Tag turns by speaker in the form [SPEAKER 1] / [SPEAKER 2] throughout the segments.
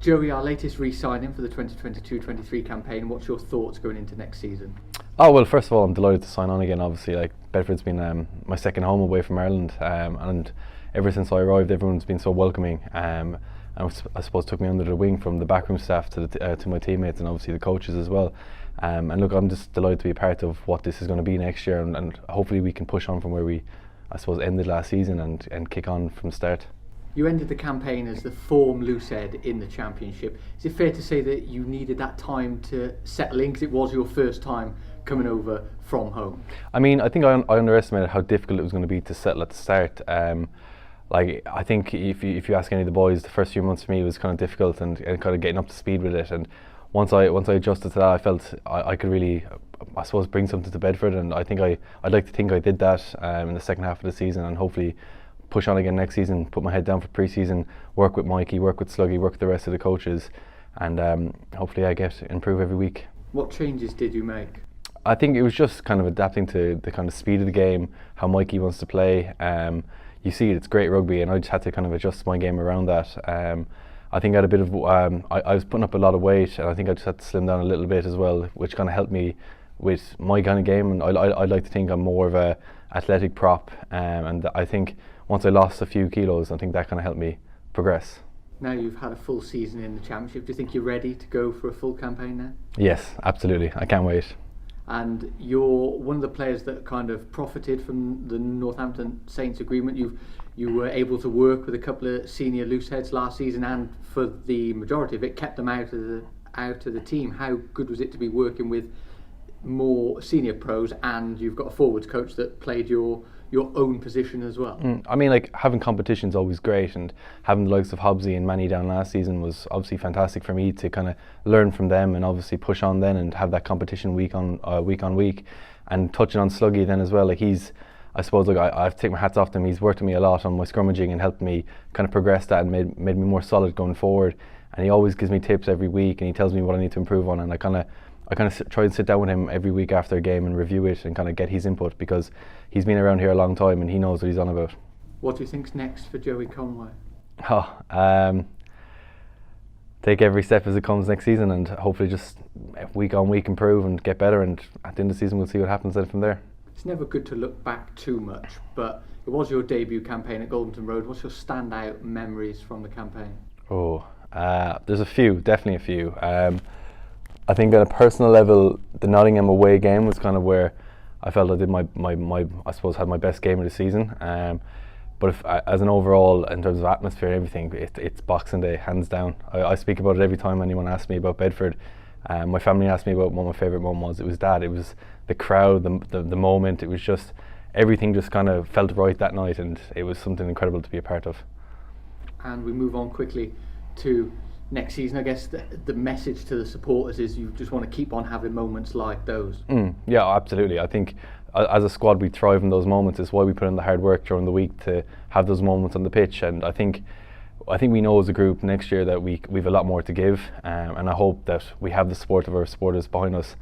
[SPEAKER 1] Joey, our latest re-signing for the 2022-23 campaign, what's your thoughts going into next season?
[SPEAKER 2] Oh, well, first of all, I'm delighted to sign on again. Obviously, like, Bedford's been my second home away from Ireland, and ever since I arrived, everyone's been so welcoming, and I suppose took me under the wing, from the backroom staff to my teammates and obviously the coaches as well. And look, I'm just delighted to be a part of what this is going to be next year, and hopefully we can push on from where we, I suppose, ended last season and kick on from the start.
[SPEAKER 1] You ended the campaign as the form loosehead in the Championship. Is it fair to say that you needed that time to settle in, because it was your first time coming over from home?
[SPEAKER 2] I mean, I think I underestimated how difficult it was going to be to settle at the start. Like, I think if you ask any of the boys, the first few months for me was kind of difficult and kind of getting up to speed with it. And once I adjusted to that, I felt I could really, I suppose, bring something to Bedford. And I think I'd like to think I did that in the second half of the season, and hopefully push on again next season, put my head down for pre-season, work with Mikey, work with Sluggy, work with the rest of the coaches, and hopefully I improve every week.
[SPEAKER 1] What changes did you make?
[SPEAKER 2] I think it was just kind of adapting to the kind of speed of the game, how Mikey wants to play. You see, it's great rugby, and I just had to kind of adjust my game around that. I think I had a bit of, I was putting up a lot of weight, and I think I just had to slim down a little bit as well, which kind of helped me with my kind of game. And I'd like to think I'm more of a athletic prop, and I think once I lost a few kilos, I think that kind of helped me progress.
[SPEAKER 1] Now you've had a full season in the Championship, do you think you're ready to go for a full campaign now?
[SPEAKER 2] Yes, absolutely. I can't wait.
[SPEAKER 1] And you're one of the players that kind of profited from the Northampton Saints agreement. You were able to work with a couple of senior looseheads last season, and for the majority of it, kept them out of the team. How good was it to be working with more senior pros, and you've got a forwards coach that played your own position as well?
[SPEAKER 2] I mean, like, having competition is always great, and having the likes of Hobbsy and Manny down last season was obviously fantastic for me to kind of learn from them and obviously push on then and have that competition week on week. And touching on Sluggy then as well, like, I suppose, like, I've taken my hats off to him. He's worked with me a lot on my scrummaging and helped me kind of progress that and made me more solid going forward. And he always gives me tips every week, and he tells me what I need to improve on, and I kind of try and sit down with him every week after a game and review it and kind of get his input, because he's been around here a long time and he knows what he's on about.
[SPEAKER 1] What do you think's next for Joey Conway?
[SPEAKER 2] Take every step as it comes next season, and hopefully just week on week improve and get better, and at the end of the season we'll see what happens then from there.
[SPEAKER 1] It's never good to look back too much, but it was your debut campaign at Goldenton Road. What's your standout memories from the campaign?
[SPEAKER 2] There's a few, definitely a few. I think on a personal level, the Nottingham away game was kind of where I felt I did my I suppose had my best game of the season. But as an overall, in terms of atmosphere and everything, it's Boxing Day, hands down. I speak about it every time anyone asks me about Bedford. My family asked me about what my favourite moment was. It was that. It was the crowd, the moment. It was just, everything just kind of felt right that night, and it was something incredible to be a part of.
[SPEAKER 1] And we move on quickly to next season. I guess the message to the supporters is you just want to keep on having moments like those.
[SPEAKER 2] Yeah, absolutely. I think as a squad we thrive in those moments. It's why we put in the hard work during the week to have those moments on the pitch, and I think we know as a group next year that we've a lot more to give, and I hope that we have the support of our supporters behind us,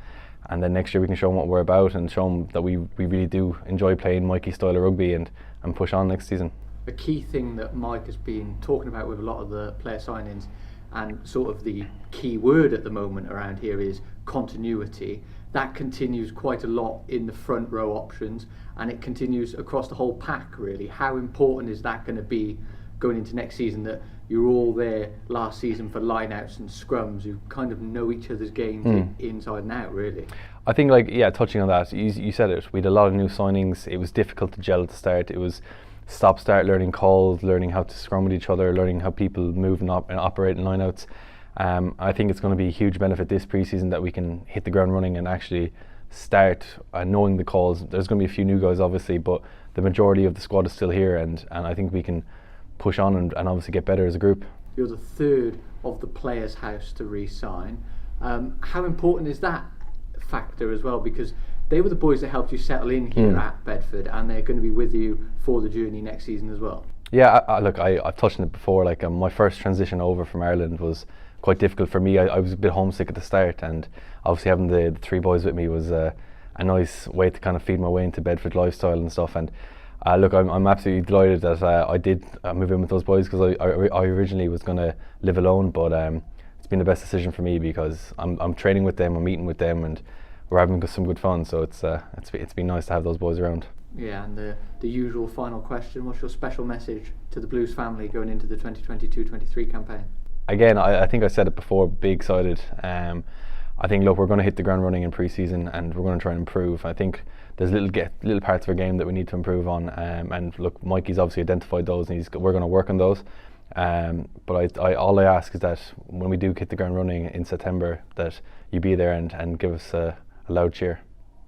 [SPEAKER 2] and then next year we can show them what we're about and show them that we really do enjoy playing Mikey's style of rugby and push on next season.
[SPEAKER 1] A key thing that Mike has been talking about with a lot of the player signings, and sort of the key word at the moment around here, is continuity. That continues quite a lot in the front row options, and it continues across the whole pack really. How important is that going to be going into next season, that you're all there last season for lineouts and scrums, you kind of know each other's games inside and out really? I
[SPEAKER 2] think, like, yeah, touching on that, you said it, we had a lot of new signings. It was difficult to gel at the start. It was stop-start, learning calls, learning how to scrum with each other, learning how people move and operate in lineouts. I think it's going to be a huge benefit this pre-season that we can hit the ground running and actually start knowing the calls. There's going to be a few new guys obviously, but the majority of the squad is still here, and I think we can push on and obviously get better as a group.
[SPEAKER 1] You're the third of the players' house to re-sign. How important is that factor as well, because they were the boys that helped you settle in here at Bedford, and they're going to be with you for the journey next season as well?
[SPEAKER 2] Yeah, look, I've touched on it before. Like, my first transition over from Ireland was quite difficult for me. I was a bit homesick at the start, and obviously having the three boys with me was a nice way to kind of feed my way into Bedford lifestyle and stuff. And look, I'm absolutely delighted that I did move in with those boys, because I originally was going to live alone, but it's been the best decision for me, because I'm training with them, I'm meeting with them, and we're having some good fun. So it's been nice to have those boys around.
[SPEAKER 1] Yeah, and the usual final question, what's your special message to the Blues family going into the 2022-23 campaign?
[SPEAKER 2] Again, I think I said it before, be excited. I think, look, we're going to hit the ground running in pre-season, and we're going to try and improve. I think there's little parts of our game that we need to improve on, and look, Mikey's obviously identified those, and we're going to work on those. But all I ask is that when we do hit the ground running in September, that you be there and give us a loud cheer.